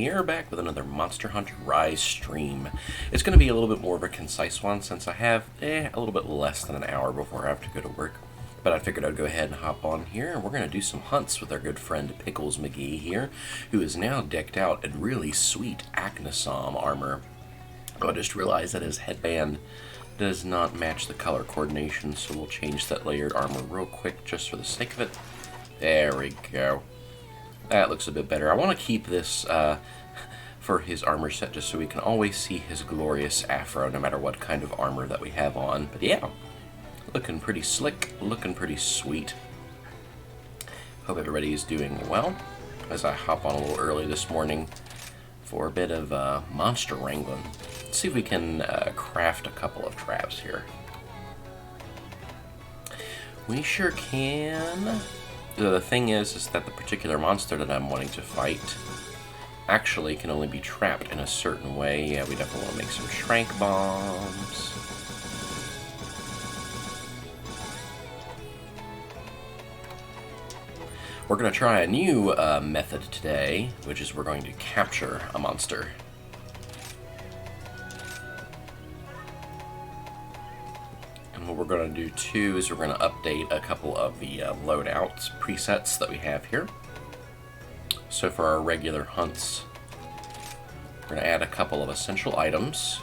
here, back with another Monster Hunter Rise stream. It's going to be a little bit more of a concise one since I have a little bit less than an hour before I have to go to work. But I figured I'd go ahead and hop on here, and we're going to do some hunts with our good friend Pickles McGee here, who is now decked out in really sweet Acnosom armor. I just realized that his headband does not match the color coordination, so we'll change that layered armor real quick just for the sake of it. There we go. That looks a bit better. I want to keep this for his armor set just so we can always see his glorious afro no matter what kind of armor that we have on. But yeah, looking pretty slick, looking pretty sweet. Hope everybody is doing well as I hop on a little early this morning for a bit of monster wrangling. Let's see if we can craft a couple of traps here. We sure can. The thing is that the particular monster that I'm wanting to fight actually can only be trapped in a certain way. Yeah, we definitely want to make some shrank bombs. We're going to try a new method today, which is we're going to capture a monster. And what we're going to do too is we're going to update a couple of the loadouts presets that we have here. So for our regular hunts, we're going to add a couple of essential items,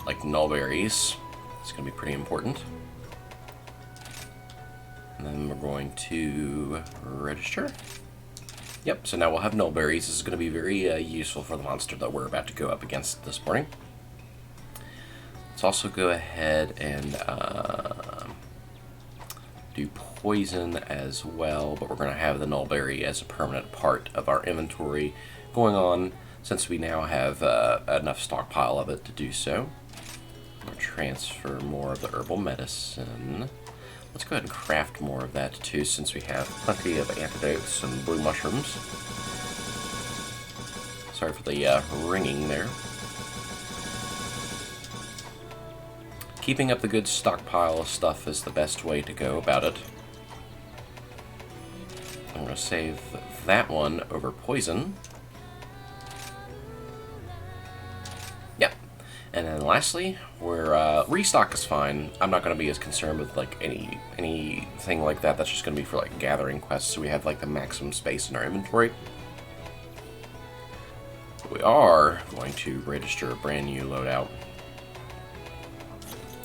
like nullberries. It's going to be pretty important. And then we're going to register. Yep, so now we'll have nullberries. This is going to be very useful for the monster that we're about to go up against this morning. Let's also go ahead and do poison as well, but we're going to have the nullberry as a permanent part of our inventory going on since we now have enough stockpile of it to do so. We'll transfer more of the herbal medicine. Let's go ahead and craft more of that too, since we have plenty of antidotes and blue mushrooms. Sorry for the ringing there. Keeping up the good stockpile of stuff is the best way to go about it. I'm going to save that one over poison. Yep. And then lastly, we're restock is fine. I'm not going to be as concerned with like anything like that. That's just going to be for like gathering quests, so we have like the maximum space in our inventory. But we are going to register a brand new loadout,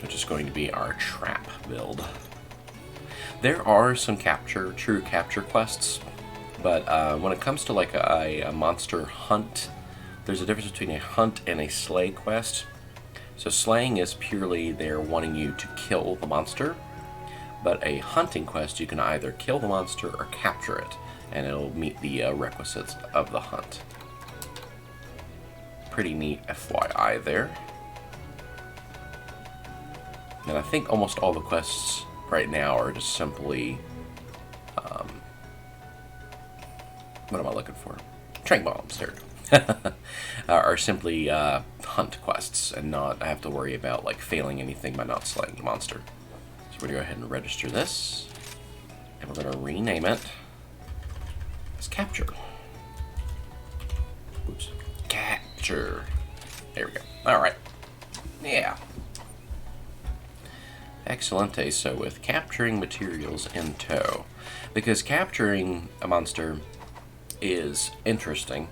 which is going to be our trap build. There are some true capture quests, but when it comes to like a monster hunt, there's a difference between a hunt and a slay quest. So slaying is purely they're wanting you to kill the monster, but a hunting quest you can either kill the monster or capture it, and it'll meet the requisites of the hunt. Pretty neat FYI there. And I think almost all the quests right now are just simply, what am I looking for? Trank bombs, there we go. Are simply hunt quests and not have to worry about like failing anything by not slaying the monster. So we're going to go ahead and register this, and we're going to rename it as Capture. Oops. Capture. There we go. Alright. Yeah. Excellente. So with capturing materials in tow, because capturing a monster is interesting,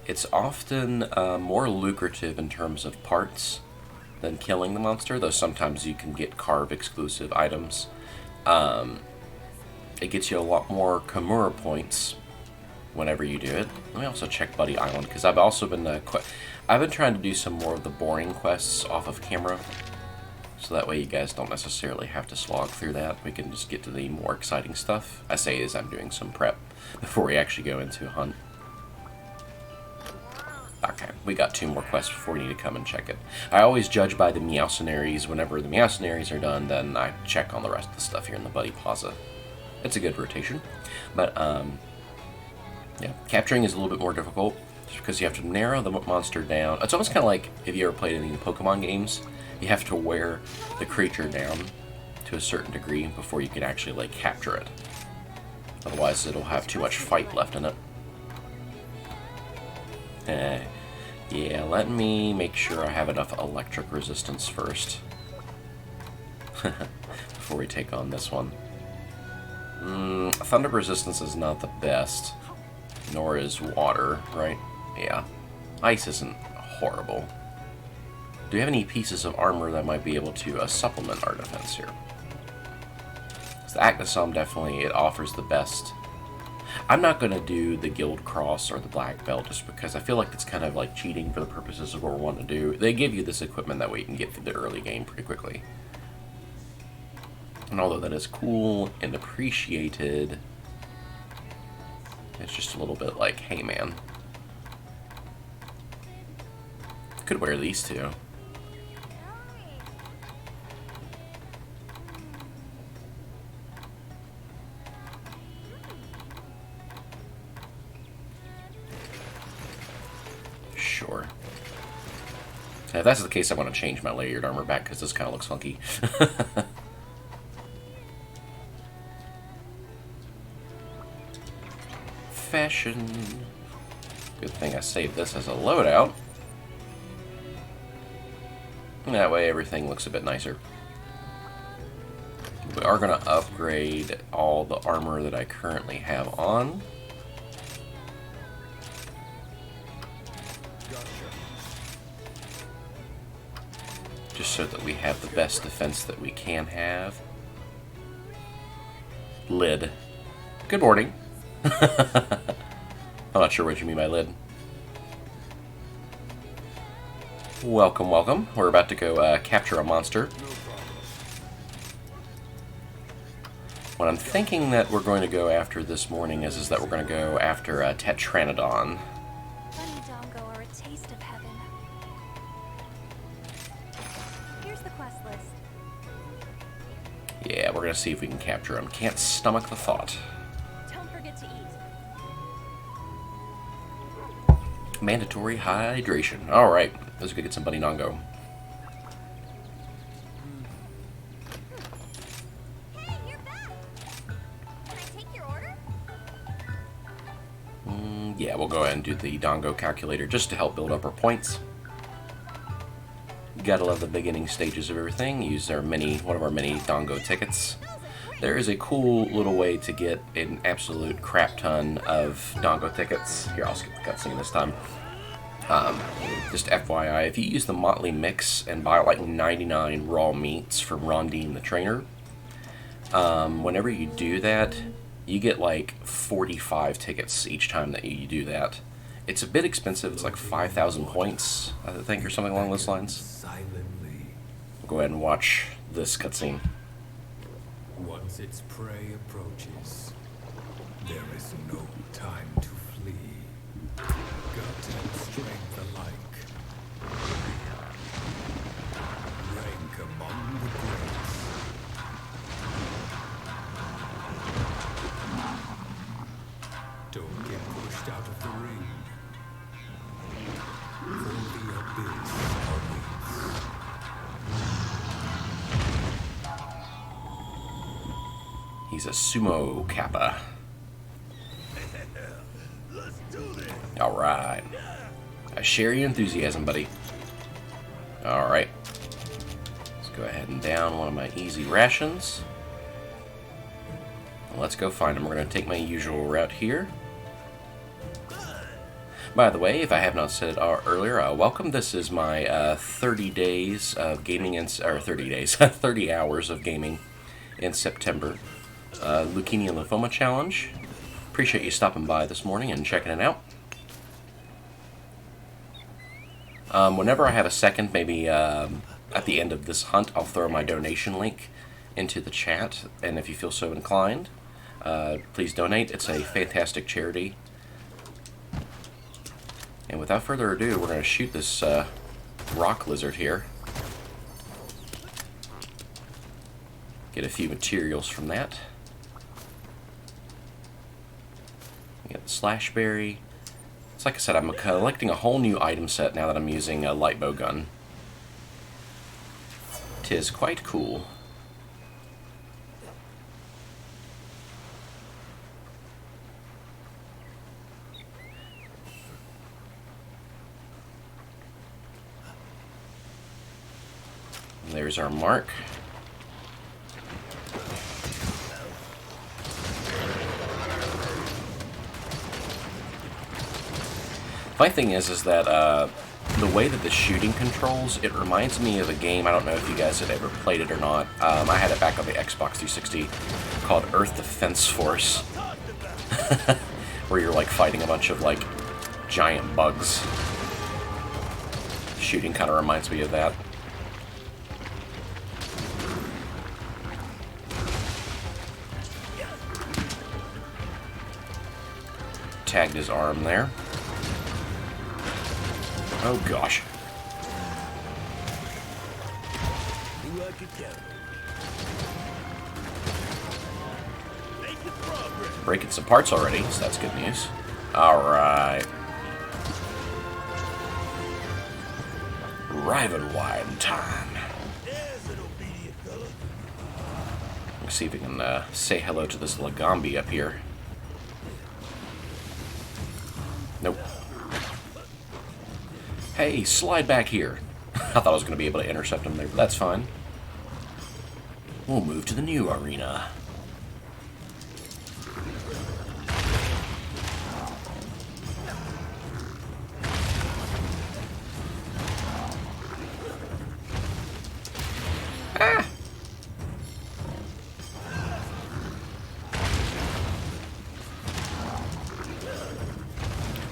it's often more lucrative in terms of parts than killing the monster, though sometimes you can get carve exclusive items. It gets you a lot more Kimura points whenever you do it. Let me also check Buddy Island, because I've also been I've been trying to do some more of the boring quests off of camera, so that way you guys don't necessarily have to slog through that. We can just get to the more exciting stuff. I say as I'm doing some prep before we actually go into a hunt. Okay, we got 2 more quests before we need to come and check it. I always judge by the Meowcenaries. Whenever the Meowcenaries are done, then I check on the rest of the stuff here in the Buddy Plaza. It's a good rotation. But, yeah, capturing is a little bit more difficult, just because you have to narrow the monster down. It's almost kind of like if you ever played any Pokemon games. You have to wear the creature down to a certain degree before you can actually, like, capture it. Otherwise, it'll have too much fight left in it. Yeah, let me make sure I have enough electric resistance first. Before we take on this one. Thunder resistance is not the best. Nor is water, right? Yeah. Ice isn't horrible. Do you have any pieces of armor that might be able to supplement our defense here? The Acnosome definitely, it offers the best. I'm not going to do the Guild Cross or the Black Belt just because I feel like it's kind of like cheating for the purposes of what we're wanting to do. They give you this equipment that way you can get through the early game pretty quickly. And although that is cool and appreciated, it's just a little bit like, hey man, could wear these two. Sure. If that's the case, I want to change my layered armor back because this kind of looks funky. Fashion. Good thing I saved this as a loadout. That way everything looks a bit nicer. We are going to upgrade all the armor that I currently have on. Just so that we have the best defense that we can have. Lid. Good morning. I'm not sure what you mean by lid. Welcome, welcome. We're about to go capture a monster. What I'm thinking that we're going to go after this morning is that we're going to go after Tetranodon. Yeah, we're going to see if we can capture him. Can't stomach the thought. Don't forget to eat. Mandatory hydration. Alright, let's go get some Bunny Dongo. Hey, you're back! Can I take your order? Yeah, we'll go ahead and do the Dongo calculator just to help build up our points. Gotta love the beginning stages of everything. Use our one of our mini Dongo tickets. There is a cool little way to get an absolute crap ton of Dongo tickets. Here, I'll skip the cutscene this time. Just FYI, if you use the Motley Mix and buy like 99 raw meats from Rondine the Trainer, whenever you do that, you get like 45 tickets each time that you do that. It's a bit expensive. It's like 5,000 points, I think, or something along those lines. We'll go ahead and watch this cutscene. Once its prey approaches, there is no time to flee. Gut and strength alike. Rank among the greats. Don't get pushed out of the ring. For the abyss awaits. He's a sumo kappa. Alright. I share your enthusiasm, buddy. Alright. Let's go ahead and down one of my easy rations. Let's go find him. We're going to take my usual route here. By the way, if I have not said it earlier, welcome. This is my 30 days of gaming, or 30 days, 30 hours of gaming in September. Leukemia and Lymphoma challenge. Appreciate you stopping by this morning and checking it out. Whenever I have a second, maybe at the end of this hunt, I'll throw my donation link into the chat, and if you feel so inclined, please donate. It's a fantastic charity. And without further ado, we're going to shoot this rock lizard here. Get a few materials from that. We got the slashberry. It's like I said, I'm collecting a whole new item set now that I'm using a light bow gun. 'Tis quite cool. There's our mark. Funny thing is that the way that the shooting controls, it reminds me of a game. I don't know if you guys have ever played it or not. I had it back on the Xbox 360 called Earth Defense Force, where you're like fighting a bunch of like giant bugs. Shooting kind of reminds me of that. Tagged his arm there. Oh gosh. Breaking some parts already, so that's good news. Alright. Rivenwine time. Let's see if we can say hello to this Leukemia up here. Nope. Hey, slide back here. I thought I was going to be able to intercept him there, but that's fine. We'll move to the new arena. Ah!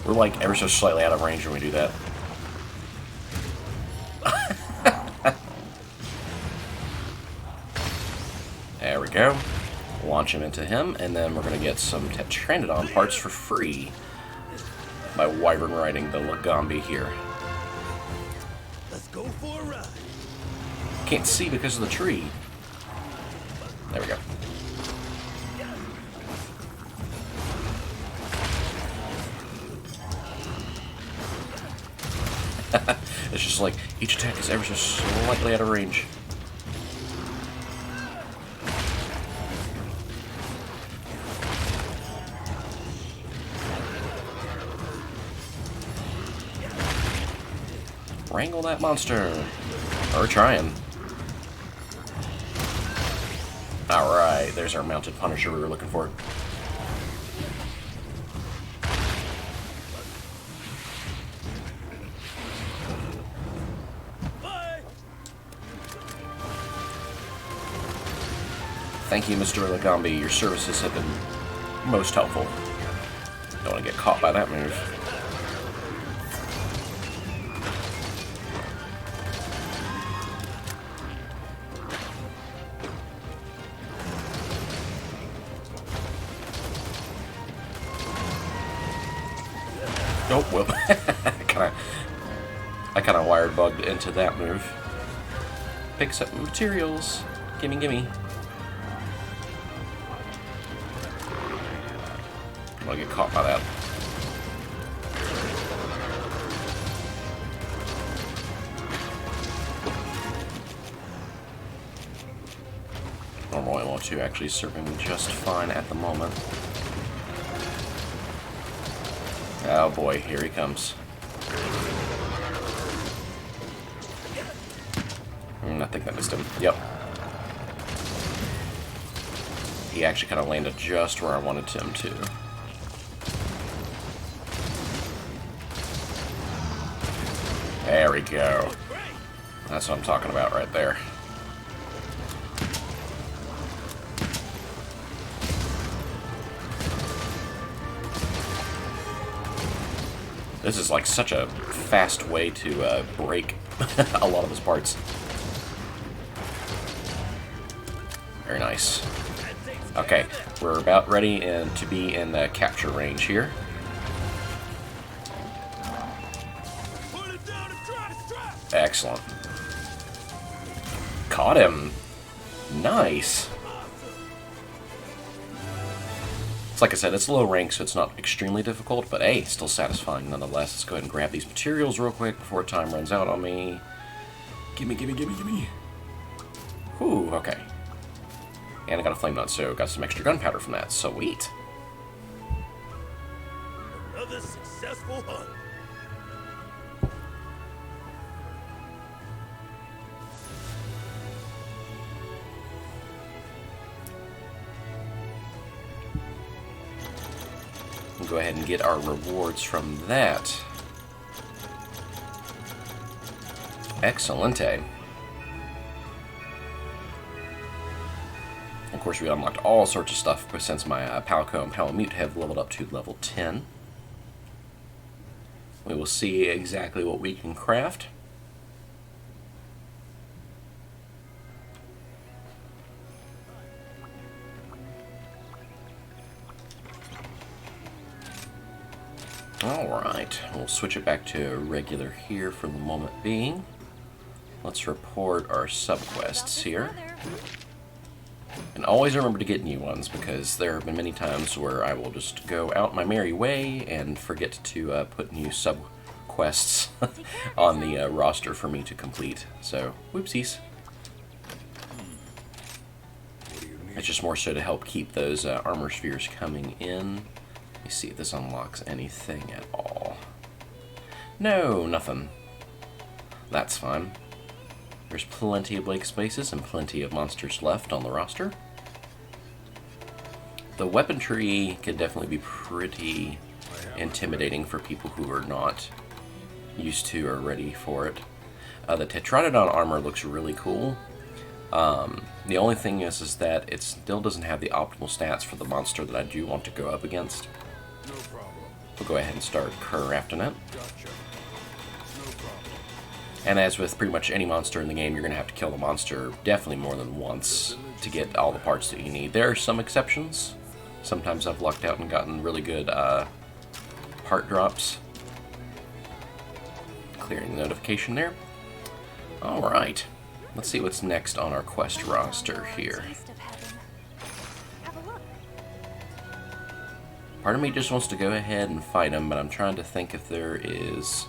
We're like ever so slightly out of range when we do that. There we go. Launch him into him, and then we're going to get some Tetrandodon parts for free by wyvern riding the Leukemia here. Let's go for a ride. Can't see because of the tree. There we go. It's just like each attack is ever so slightly out of range. Wrangle that monster. Or trying. Alright, there's our mounted Punisher we were looking for. Thank you, Mr. Leukemia. Your services have been most helpful. Don't want to get caught by that move. Oh, well. I kind of wired bugged into that move. Picks up materials. Gimme, gimme. I'm gonna get caught by that. Normal ammo 2 actually serving just fine at the moment. Oh boy, here he comes. I think that missed him. Yep. He actually kind of landed just where I wanted him to. There we go. That's what I'm talking about right there. This is like such a fast way to break a lot of his parts. Very nice. Okay, we're about ready to be in the capture range here. Excellent. Caught him. Nice. It's like I said, it's low rank, so it's not extremely difficult, but hey, still satisfying nonetheless. Let's go ahead and grab these materials real quick before time runs out on me. Gimme, gimme, gimme, gimme. Whew, okay. And I got a flame nut, so got some extra gunpowder from that. Sweet. Another successful hunt. We'll go ahead and get our rewards from that. Excelente. Of course, we unlocked all sorts of stuff since my Palico and Palamute have leveled up to level 10. We will see exactly what we can craft. Alright, we'll switch it back to regular here for the moment being. Let's report our subquests here. And always remember to get new ones, because there have been many times where I will just go out my merry way and forget to put new subquests on the roster for me to complete. So, whoopsies. It's just more so to help keep those armor spheres coming in. Let me see if this unlocks anything at all. No, nothing. That's fine. There's plenty of blank spaces and plenty of monsters left on the roster. The weapon tree can definitely be pretty intimidating for people who are not used to or ready for it. The Tetranodon armor looks really cool. The only thing is that it still doesn't have the optimal stats for the monster that I do want to go up against. No problem. We'll go ahead and start crafting it. Gotcha. No problem. And as with pretty much any monster in the game, you're going to have to kill the monster definitely more than once to get all the parts that you need. There are some exceptions. Sometimes I've lucked out and gotten really good part drops. Clearing the notification there. Alright. Let's see what's next on our quest roster here. Part of me just wants to go ahead and fight him, but I'm trying to think if there is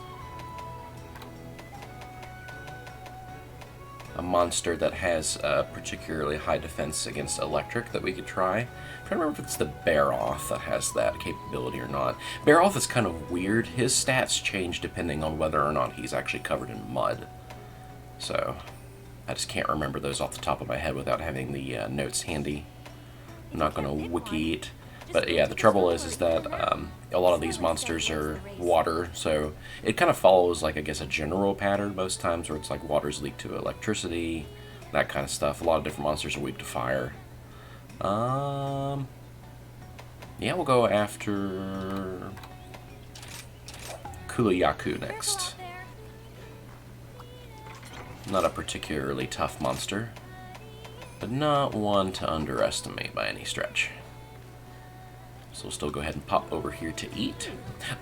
a monster that has a particularly high defense against electric that we could try. I'm trying to remember if it's the Baroth that has that capability or not. Baroth is kind of weird. His stats change depending on whether or not he's actually covered in mud. So, I just can't remember those off the top of my head without having the notes handy. I'm not going to wiki it. But yeah, the trouble is that a lot of these monsters are water, so it kind of follows, like, I guess, a general pattern most times, where it's like water's leaked to electricity, that kind of stuff. A lot of different monsters are weak to fire. Yeah, we'll go after Kulayaku next. Not a particularly tough monster, but not one to underestimate by any stretch. So we'll still go ahead and pop over here to eat.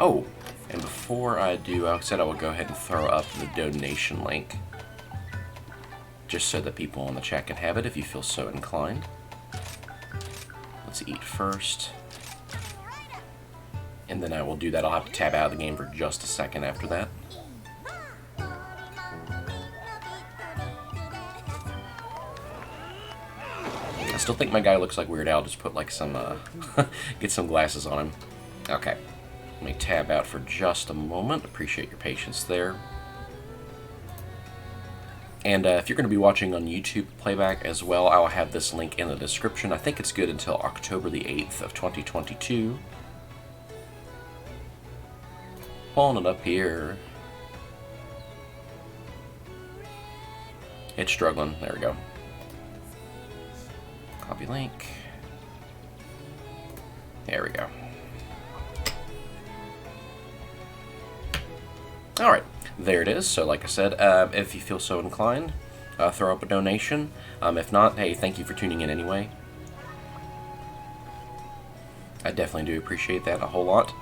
Oh, and before I do, I said I would go ahead and throw up the donation link, just so that people in the chat can have it if you feel so inclined. Let's eat first. And then I will do that. I'll have to tab out of the game for just a second after that. I still think my guy looks like Weird Al. Just put like some, get some glasses on him. Okay, let me tab out for just a moment. Appreciate your patience there. And if you're going to be watching on YouTube playback as well, I'll have this link in the description. I think it's good until October the 8th of 2022. Pulling it up here. It's struggling. There we go. Copy link. There we go. Alright, there it is. So like I said, if you feel so inclined, throw up a donation. If not, hey, thank you for tuning in anyway. I definitely do appreciate that a whole lot.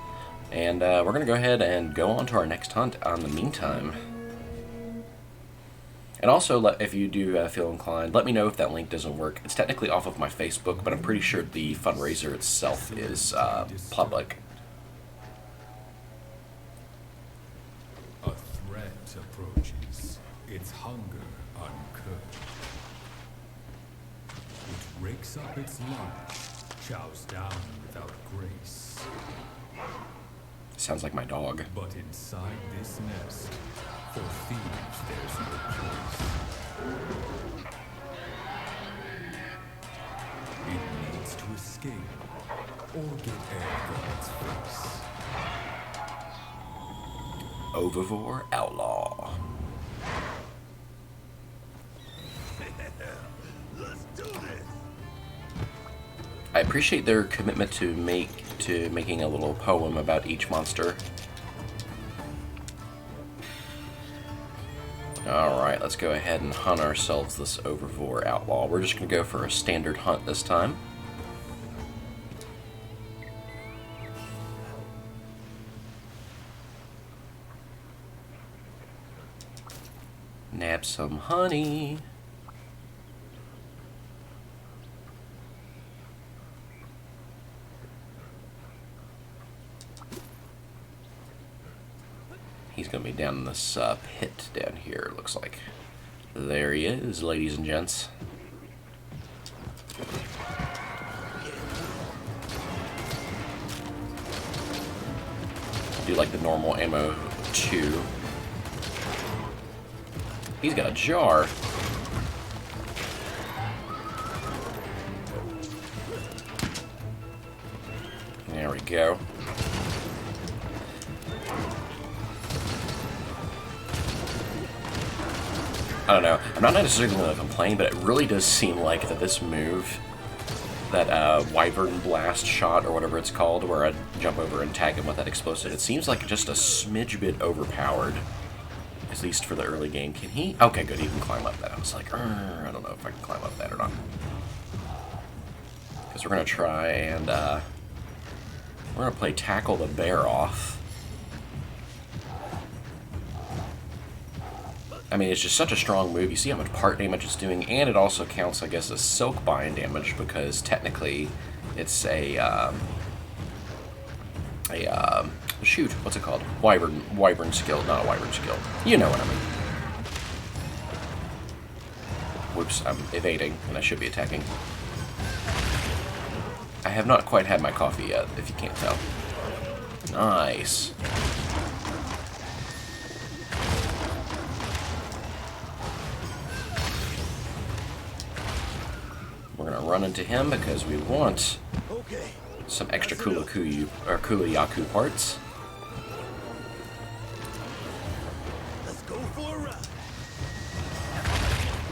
And we're going to go ahead and go on to our next hunt in the meantime. And also, if you do feel inclined, let me know if that link doesn't work. It's technically off of my Facebook, but I'm pretty sure the fundraiser itself is public. A threat approaches. Its hunger uncurbed. It rakes up its lunch, chows down without grace. Sounds like my dog. But inside this nest, for thieves there's no place. It needs to escape, or get air from its face. Overvore Outlaw. Let's do this. I appreciate their commitment to making a little poem about each monster. Alright, let's go ahead and hunt ourselves this Overvore Outlaw. We're just going to go for a standard hunt this time. Nab some honey. He's going to be down in this pit down here, it looks like. There he is, ladies and gents. I do like the normal ammo, too. He's got a jar. There we go. I don't know. I'm not necessarily going to complain, but it really does seem like that this move, that Wyvern Blast shot, or whatever it's called, where I jump over and tag him with that explosive, it seems like just a smidge bit overpowered, at least for the early game. Can he? Okay, good. He can climb up that. I was like, I don't know if I can climb up that or not. Because we're going to try and, we're going to play Tackle the Bear off. I mean, it's just such a strong move. You see how much part damage it's doing, and it also counts, I guess, as silk bind damage, because technically it's shoot, what's it called? Wyvern skill, not a wyvern skill. You know what I mean. Whoops, I'm evading, and I should be attacking. I have not quite had my coffee yet, if you can't tell. Nice. We're gonna run into him because we want some extra Kulayaku parts. Let's go for a ride.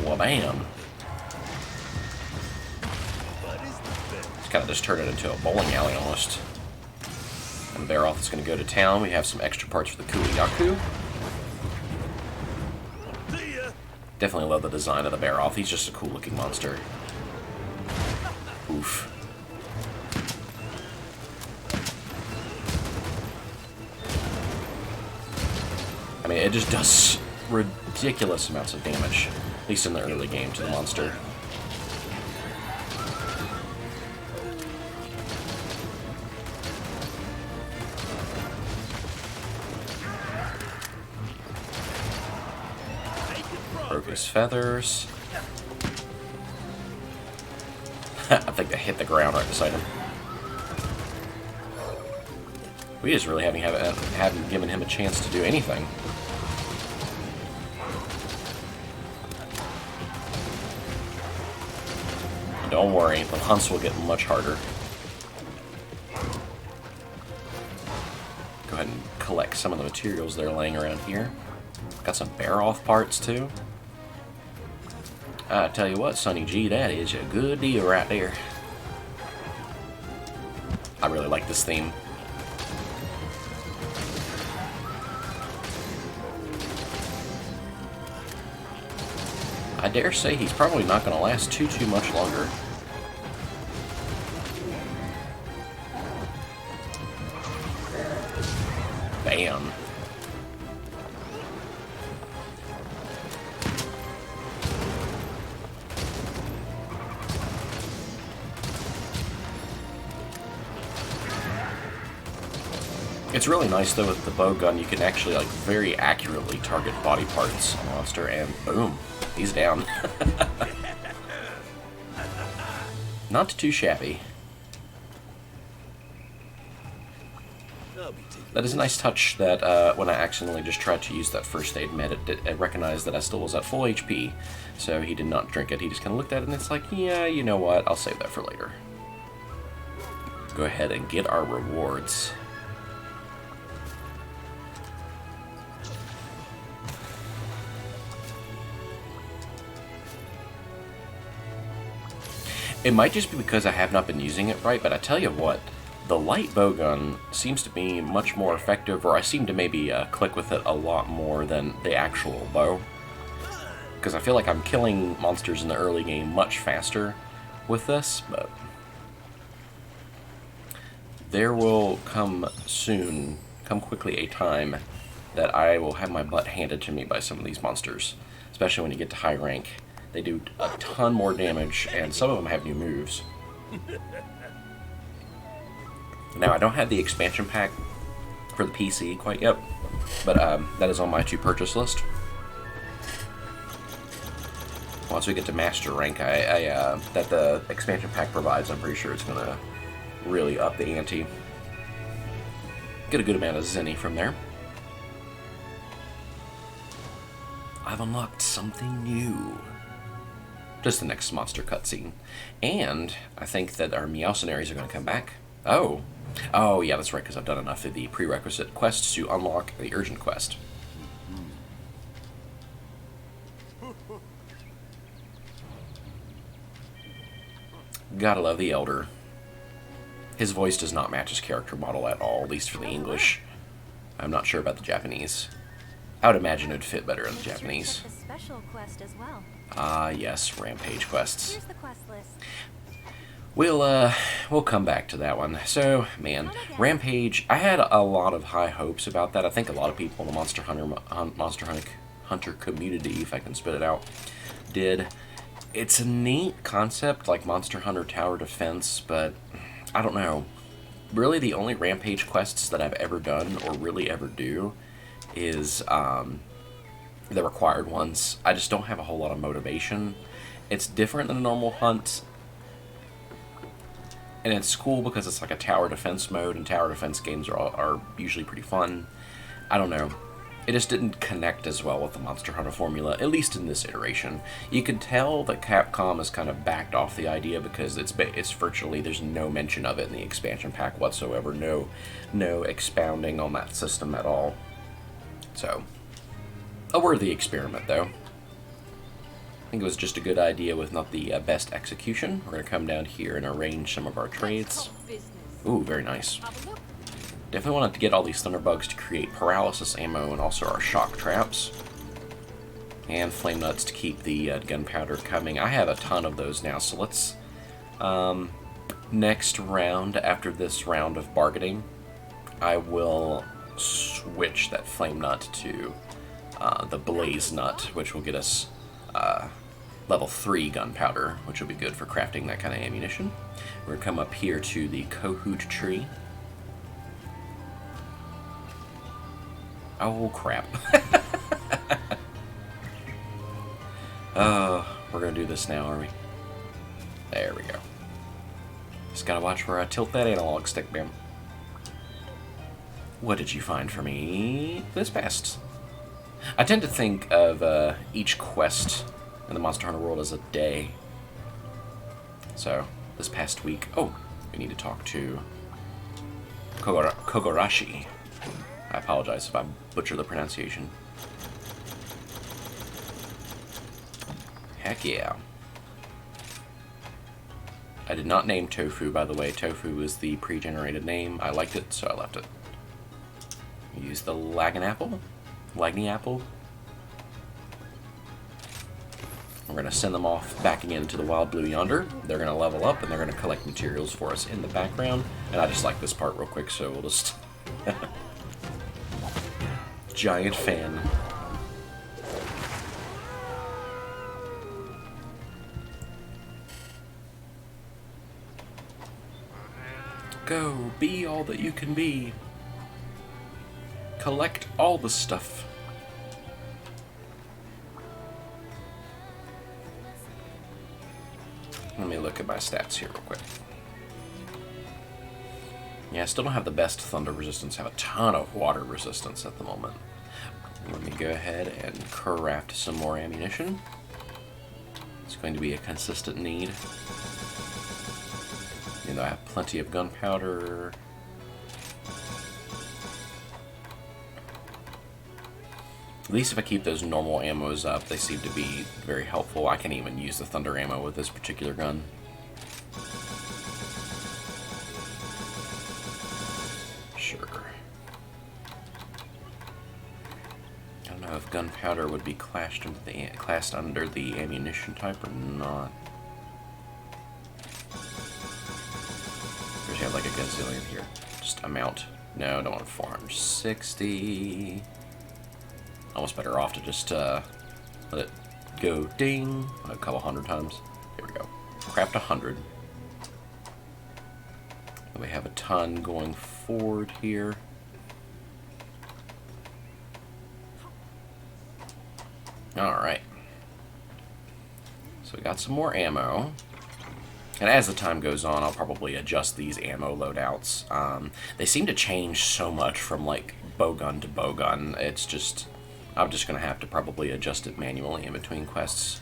Wha-bam. What is the best? It's kind of just turned it into a bowling alley almost. And Baroth is going to go to town. We have some extra parts for the Kulayaku. See ya. Definitely love the design of the Baroth. He's just a cool looking monster. Oof. I mean, it just does ridiculous amounts of damage, at least in the early game, to the monster. Broke his feathers. I think they hit the ground right beside him. We just really haven't given him a chance to do anything. Don't worry, the hunts will get much harder. Go ahead and collect some of the materials that are laying around here. Got some Baroth parts too. I tell you what, Sonny G, that is a good deal right there. I really like this theme. I dare say he's probably not going to last too much longer. Bam. It's really nice though with the bow gun, you can actually like very accurately target body parts on a monster, and boom, he's down. Not too shabby. That is a nice touch that when I accidentally just tried to use that first aid med, it recognized that I still was at full HP, so he did not drink it. He just kind of looked at it and it's like, yeah, you know what, I'll save that for later. Go go ahead and get our rewards. It might just be because I have not been using it right, but I tell you what, the light bowgun seems to be much more effective, or I seem to maybe click with it a lot more than the actual bow. Because I feel like I'm killing monsters in the early game much faster with this, but there will come quickly a time that I will have my butt handed to me by some of these monsters, especially when you get to high rank. They do a ton more damage, and some of them have new moves. Now, I don't have the expansion pack for the PC quite yet, but that is on my to-purchase list. Once we get to Master Rank, that the expansion pack provides, I'm pretty sure it's going to really up the ante. Get a good amount of Zenny from there. I've unlocked something new. Just the next monster cutscene. And I think that our Meowcenaries are going to come back. Oh, yeah, that's right, because I've done enough of the prerequisite quests to unlock the urgent quest. Gotta love the Elder. His voice does not match his character model at all, at least for the English. I'm not sure about the Japanese. I would imagine it would fit better in the Japanese. The special quest as well. Ah, yes, rampage quests. Here's the quest list. We'll come back to that one. So, man, Rampage, I had a lot of high hopes about that. I think a lot of people in the Monster Hunter community, if I can spit it out, did. It's a neat concept, like Monster Hunter Tower Defense, but I don't know. Really, the only Rampage quests that I've ever done, or really ever do, is the required ones. I just don't have a whole lot of motivation. It's different than a normal hunt, and it's cool because it's like a tower defense mode, and tower defense games are usually pretty fun. I don't know. It just didn't connect as well with the Monster Hunter formula, at least in this iteration. You can tell that Capcom has kind of backed off the idea because it's virtually, there's no mention of it in the expansion pack whatsoever. No expounding on that system at all. So, a worthy experiment, though. I think it was just a good idea with not the best execution. We're going to come down here and arrange some of our trades. Ooh, very nice. Definitely wanted to get all these Thunderbugs to create paralysis ammo and also our shock traps. And flame nuts to keep the gunpowder coming. I have a ton of those now, so let's... next round, after this round of bargaining, I will switch that flame nut to the blaze nut, which will get us level 3 gunpowder, which will be good for crafting that kind of ammunition. We're going to come up here to the Kohoot tree. Oh, crap. We're going to do this now, are we? There we go. Just gotta watch where I tilt that analog stick, man. What did you find for me this past? I tend to think of each quest in the Monster Hunter world as a day. So, this past week... Oh, we need to talk to Kogarashi. I apologize if I butcher the pronunciation. Heck yeah. I did not name Tofu, by the way. Tofu is the pre-generated name. I liked it, so I left it. Use the Lagni apple. We're going to send them off back again to the Wild Blue yonder. They're going to level up, and they're going to collect materials for us in the background. And I just like this part real quick, so we'll just... Giant fan. Go, be all that you can be. Collect all the stuff. Let me look at my stats here real quick. Yeah, I still don't have the best thunder resistance. I have a ton of water resistance at the moment. Let me go ahead and craft some more ammunition. It's going to be a consistent need. Even though I have plenty of gunpowder. At least if I keep those normal ammos up, they seem to be very helpful. I can even use the thunder ammo with this particular gun. Sure. I don't know if gunpowder would be classed under the ammunition type or not. There's have like a gazillion here. Just amount. No, don't want 460. Almost better off to just let it go ding a couple hundred times. Here we go. Craft 100. And we have a ton going forward here. Alright. So we got some more ammo. And as the time goes on, I'll probably adjust these ammo loadouts. They seem to change so much from like bowgun to bowgun. It's just... I'm just going to have to probably adjust it manually in between quests.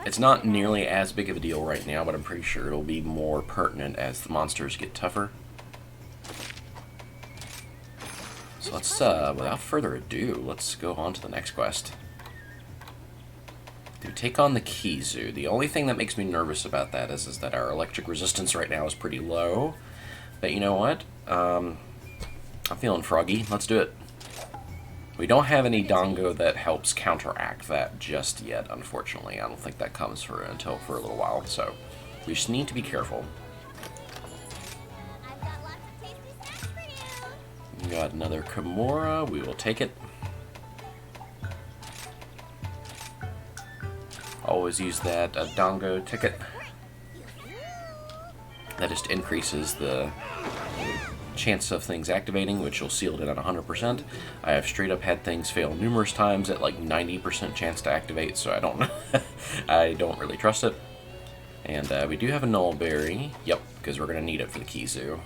It's not nearly as big of a deal right now, but I'm pretty sure it'll be more pertinent as the monsters get tougher. So let's, without further ado, let's go on to the next quest. To take on the Kizu. The only thing that makes me nervous about that is that our electric resistance right now is pretty low. But you know what? I'm feeling froggy. Let's do it. We don't have any Dongo that helps counteract that just yet, unfortunately. I don't think that comes until for a little while, so we just need to be careful. I've got lots of tasty snacks for you. We got another Kimura. We will take it. Always use that Dongo ticket. That just increases the chance of things activating, which will seal it in at 100%. I have straight up had things fail numerous times at like 90% chance to activate, so I don't I don't really trust it. And we do have a Nullberry. Yep, because we're going to need it for the Kizu.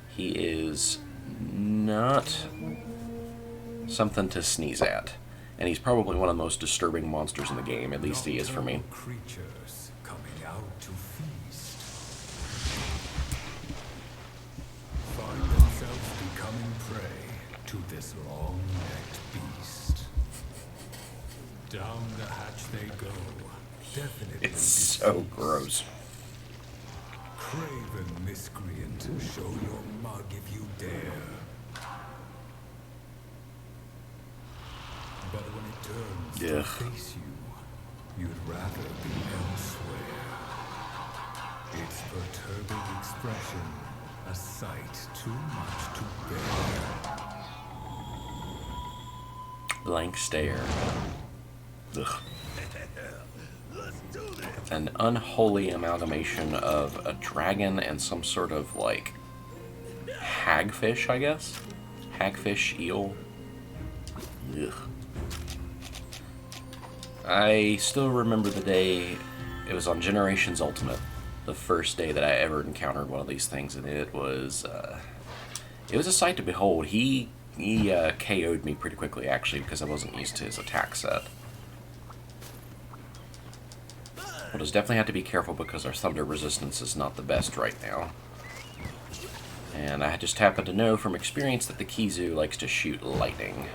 He is not something to sneeze at. And he's probably one of the most disturbing monsters in the game, at least he is for me. Creatures coming out to feast find themselves becoming prey to this long-necked beast. Down the hatch they go. Definitely. It's so gross. Craven miscreant, show your mug if you dare. But when it turns to Ugh. face you, you'd rather be elsewhere. Its perturbing expression, a sight too much to bear. Blank stare. Ugh. Let's do this. An unholy amalgamation of a dragon and some sort of, like, hagfish, I guess? Hagfish eel. Ugh. I still remember the day, it was on Generations Ultimate, the first day that I ever encountered one of these things, and it was a sight to behold. He KO'd me pretty quickly, actually, because I wasn't used to his attack set. We'll just definitely have to be careful because our thunder resistance is not the best right now. And I just happen to know from experience that the Kizu likes to shoot lightning.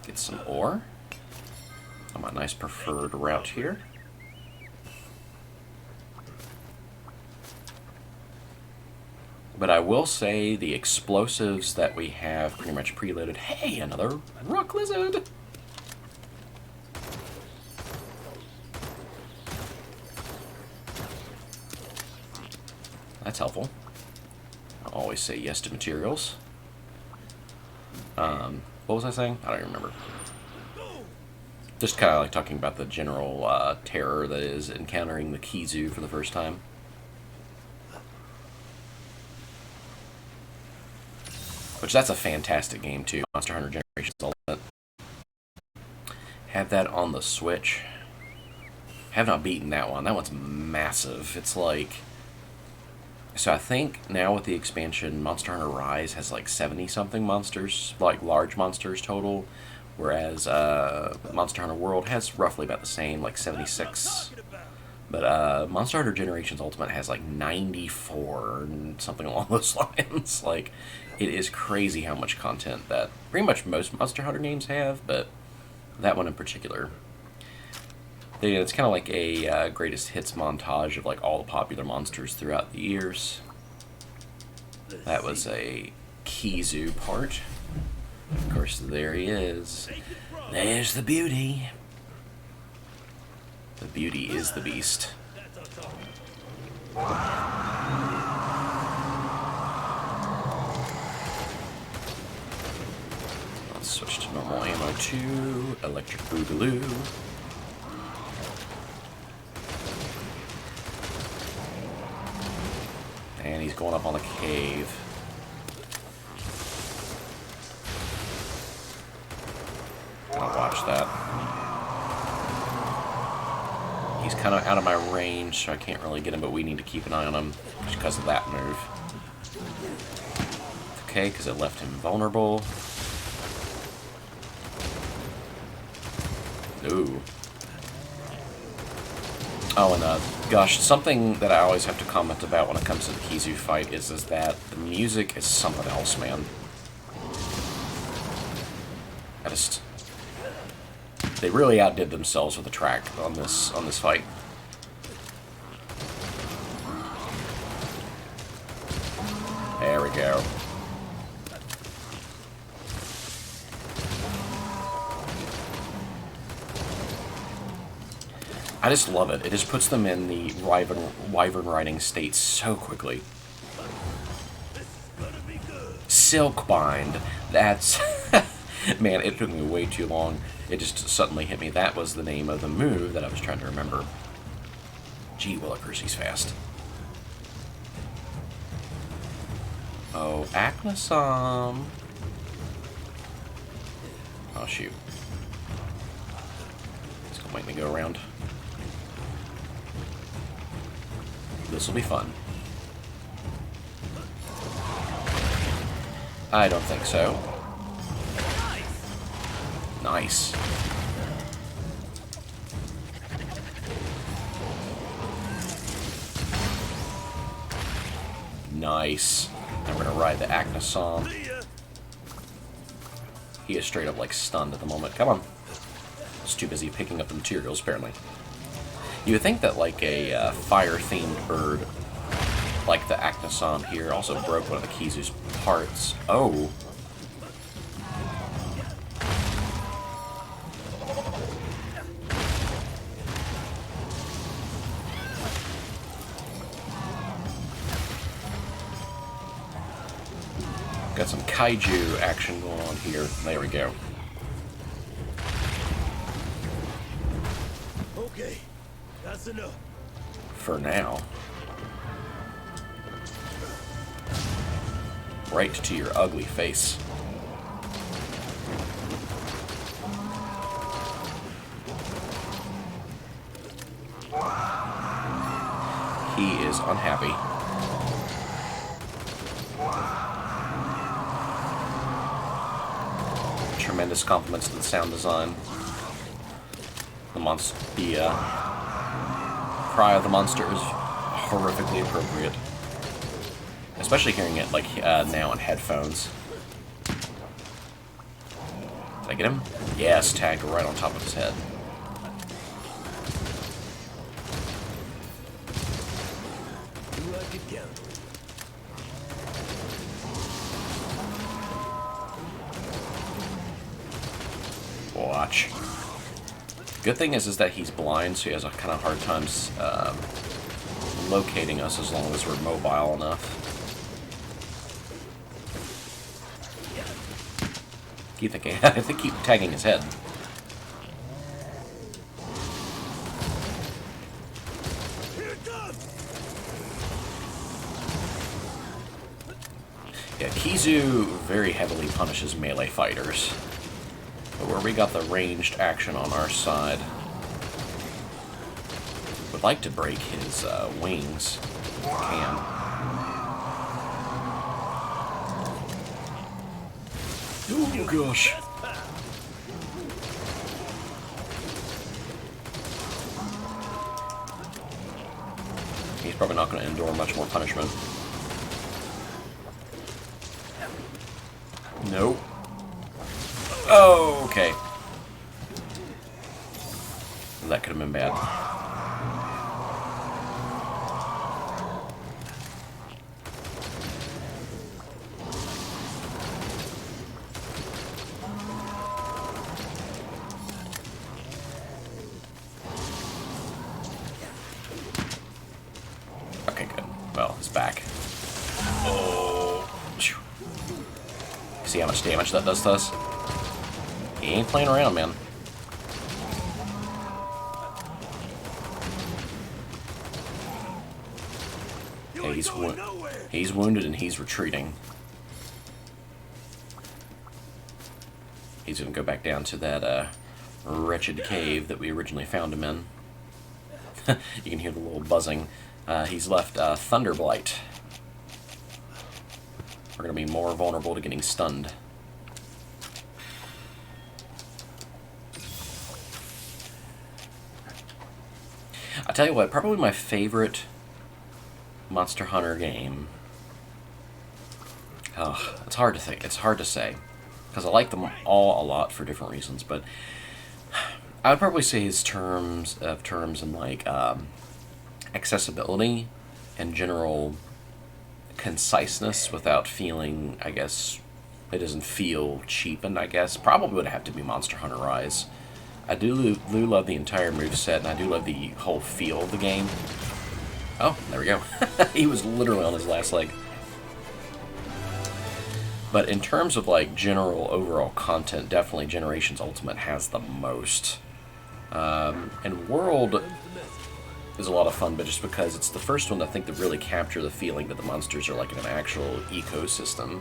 Get some ore. On my nice preferred route here. But I will say the explosives that we have pretty much preloaded. Hey, another rock lizard! That's helpful. I'll always say yes to materials. What was I saying? I don't even remember. Just kind of like talking about the general terror that is encountering the Kizu for the first time. Which, that's a fantastic game too, Monster Hunter Generations Ultimate. Have that on the Switch. Have not beaten that one. That one's massive. It's like... So I think now with the expansion, Monster Hunter Rise has like 70-something monsters, like large monsters total. Whereas Monster Hunter World has roughly about the same, like 76. But Monster Hunter Generations Ultimate has like 94 and something along those lines. Like, it is crazy how much content that pretty much most Monster Hunter games have, but that one in particular. It's kind of like a greatest hits montage of like all the popular monsters throughout the years. That was a Kizu part. Of course, there he is. There's the beauty. The beauty is the beast. Let's switch to normal ammo 2, electric boogaloo. And he's going up on the cave. I'll watch that. He's kind of out of my range, so I can't really get him, but we need to keep an eye on him just because of that move. Okay, because it left him vulnerable. Ooh. Oh, and gosh, something that I always have to comment about when it comes to the Kizu fight is that the music is something else, man. They really outdid themselves with the track on this fight. There we go. I just love it. It just puts them in the wyvern riding state so quickly. Silkbind. That's... Man, it took me way too long. It just suddenly hit me. That was the name of the move that I was trying to remember. Gee willikers, he's fast. Oh, Aknasom. Oh, shoot. It's gonna make me go around. This will be fun. I don't think so. Nice. Nice. And we're gonna ride the Aknasom. He is straight up like stunned at the moment. Come on. He's too busy picking up the materials, apparently. You would think that like a fire-themed bird, like the Aknasom here, also broke one of the Kizu's parts. Oh. Got some kaiju action going on here. There we go. Okay, that's enough. For now. Right to your ugly face. He is unhappy. Tremendous compliments to the sound design. The cry of the monster is horrifically appropriate. Especially hearing it like now in headphones. Did I get him? Yes, tagged right on top of his head. Watch. Good thing is that he's blind, so he has a kind of hard time locating us as long as we're mobile enough. Keep thinking. I think keep tagging his head. Yeah, Kizu very heavily punishes melee fighters. But where we got the ranged action on our side, would like to break his wings. Can. Oh gosh. probably not going to endure much more punishment. Nope. Oh, okay. That could have been bad. Okay, good. Well, he's back. Oh. See how much damage that does to us? He ain't playing around, man. Okay, he's wounded and he's retreating. He's gonna go back down to that wretched cave that we originally found him in. You can hear the little buzzing. He's left Thunder Blight. We're gonna be more vulnerable to getting stunned. I tell you what, probably my favorite Monster Hunter game. Oh, it's hard to think. It's hard to say because I like them all a lot for different reasons. But I would probably say his terms in like accessibility and general conciseness without feeling, I guess, it doesn't feel cheapened. I guess probably would have to be Monster Hunter Rise. I do love the entire moveset, and I do love the whole feel of the game. Oh, there we go. He was literally on his last leg. But in terms of like general overall content, definitely Generations Ultimate has the most. And World is a lot of fun, but just because it's the first one I think that really capture the feeling that the monsters are like in an actual ecosystem.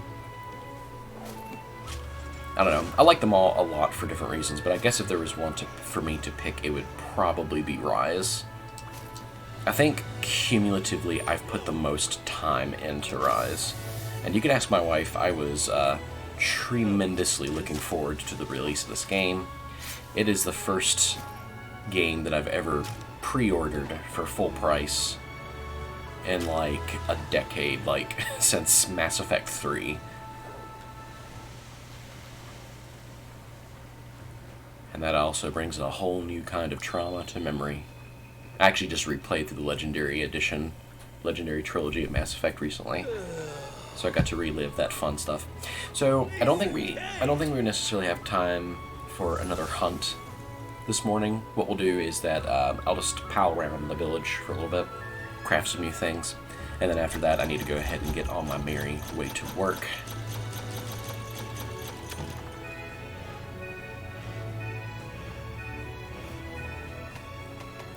I don't know. I like them all a lot for different reasons, but I guess if there was one for me to pick, it would probably be Rise. I think cumulatively I've put the most time into Rise. And you can ask my wife, I was tremendously looking forward to the release of this game. It is the first game that I've ever pre-ordered for full price in like a decade, like since Mass Effect 3. And that also brings a whole new kind of trauma to memory. I actually just replayed through the Legendary Edition, Legendary Trilogy of Mass Effect recently, so I got to relive that fun stuff. So I don't think we necessarily have time for another hunt this morning. What we'll do is that I'll just pal around the village for a little bit, craft some new things, and then after that I need to go ahead and get on my merry way to work.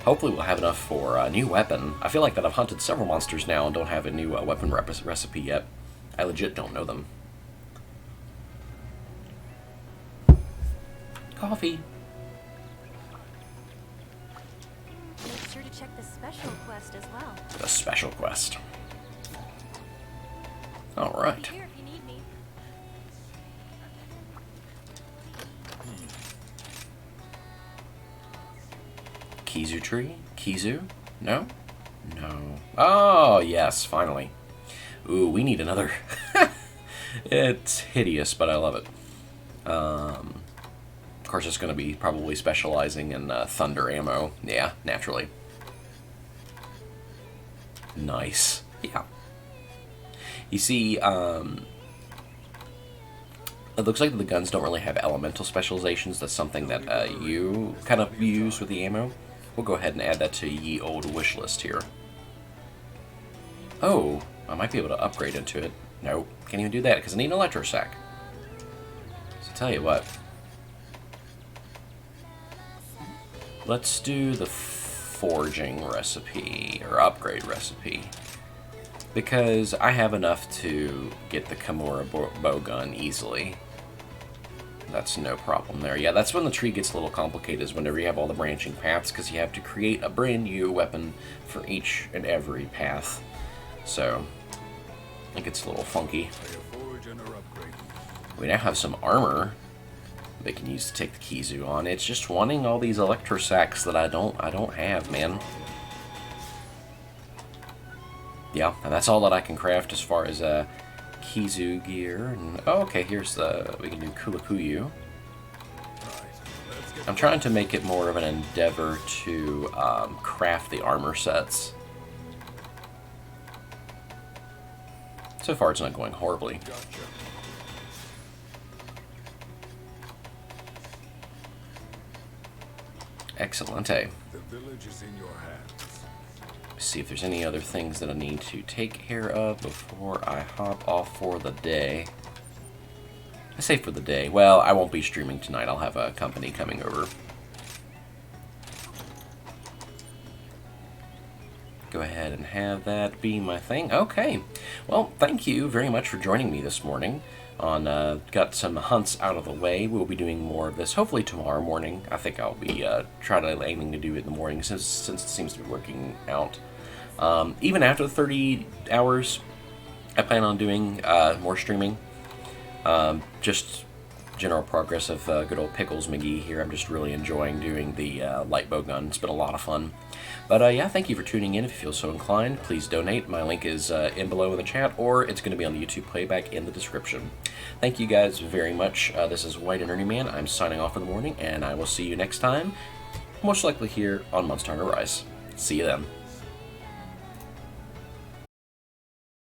Hopefully we'll have enough for a new weapon. I feel like that I've hunted several monsters now and don't have a new weapon recipe yet. I legit don't know them. Coffee. Make sure to check the special quest as well. The special quest. All right. Here if you need me. Kizu tree? Kizu? No? No. Oh, yes, finally. Ooh, we need another. It's hideous, but I love it. Of course, it's going to be probably specializing in thunder ammo. Yeah, naturally. Nice. Yeah. You see, it looks like the guns don't really have elemental specializations. That's something that you kind of use with the ammo. We'll go ahead and add that to ye old wish list here. Oh, I might be able to upgrade into it. Nope, can't even do that because I need an electrosac. So tell you what. Let's do the forging recipe, or upgrade recipe. Because I have enough to get the Kimura bowgun easily. That's no problem there. Yeah, that's when the tree gets a little complicated, is whenever you have all the branching paths, because you have to create a brand new weapon for each and every path. So, it gets a little funky. We now have some armor they can use to take the Kizu on. It's just wanting all these electrosacks that I don't have, man. yeah, and that's all that I can craft as far as Kizu gear. And, oh, okay, here's the, we can do Kulakuyu. I'm trying to make it more of an endeavor to craft the armor sets. So far, it's not going horribly. Excellente. The village is in your hands. See if there's any other things that I need to take care of before I hop off for the day. I say for the day. Well, I won't be streaming tonight. I'll have a company coming over. Go ahead and have that be my thing. Okay. Well, thank you very much for joining me this morning. Got some hunts out of the way. We'll be doing more of this hopefully tomorrow morning. I think I'll be aiming to do it in the morning since it seems to be working out. Even after the 30 hours, I plan on doing more streaming. Just general progress of good old Pickles McGee here. I'm just really enjoying doing the light bow gun. It's been a lot of fun. But yeah, thank you for tuning in. If you feel so inclined, please donate. My link is in below in the chat, or it's going to be on the YouTube playback in the description. Thank you guys very much. This is White and Nerdy Man. I'm signing off for the morning, and I will see you next time, most likely here on Monster Hunter Rise. See you then.